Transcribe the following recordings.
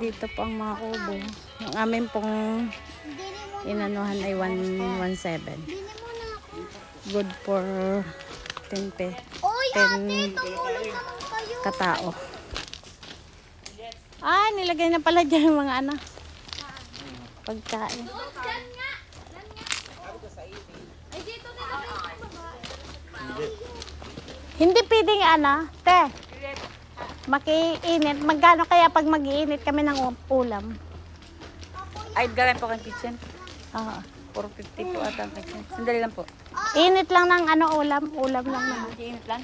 Dito po ang mga kubo. Yung amin pong inanuhan ay 117. Good for 10 katao. Ah, nilagay na pala dyan yung mga ano. Pagkain. Hindi pwedeng ano, te. Makiinit. Magkano kaya pag mag-iinit kami ng ulam? Ay, galing po kang kitchen. Oo. 450 po ata ang kitchen. Sandali lang po. Init lang ng ano ulam. Ulam lang naman. Init lang.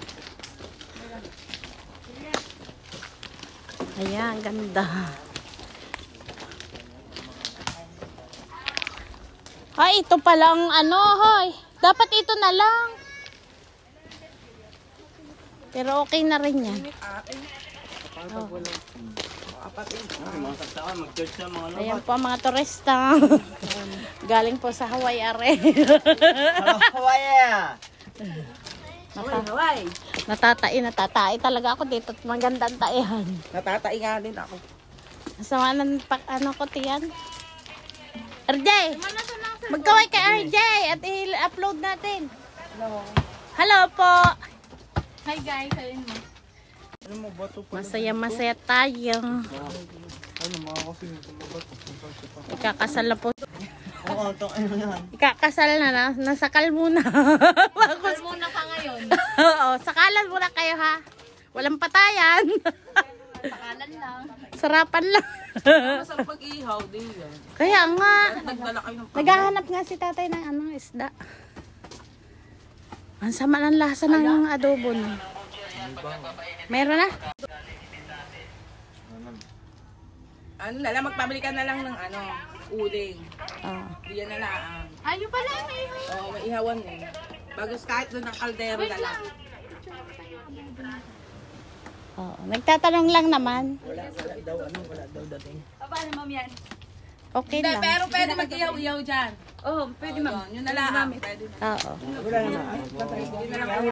Ayan, ganda. Ay, ito pala ang ano, hoy. Dapat ito na lang. Pero okay na rin yan. Oh. Ayan po ang mga turista. Galing po sa Hawaii are. Hawaii! Hawaii! Natatai talaga ako dito. Magandang taihan. Natatai nga din ako. Sama ng ano ko tiyan. RJ! Magkaway kay RJ at i-upload natin. Hello po! Hi guys, ayun mo. Masaya tayo. Ikakasal na po. Oo, itong ano yan. Ikakasal na. Nasakal muna. Sakal muna ka ngayon. Oo, sakalan muna kayo ha. Walang patayan. Sakalan lang. Sarapan lang. Masarap pag-ihaw din yan. Kaya nga. Nagdala kayo ng Naghahanap nga si tatay ng ano, isda. Ang sama ng lasa ng adobo no. Meron na? ano na lang, magpabili ka na lang ng ano, uling. Oo. Diyan na lang. Ayun pala, may Oo, may ihawan eh. Bagos kahit doon ng kaldero na lang. Oo. Nagtatanong lang naman. Wala daw dating. paano ma'am yan? Okay Hindi, lang. pero pwede mag-ihaw-ihaw dyan. Oh, pwede ma'am. Yun na lang. Pwede na. Oo. Yun na lang.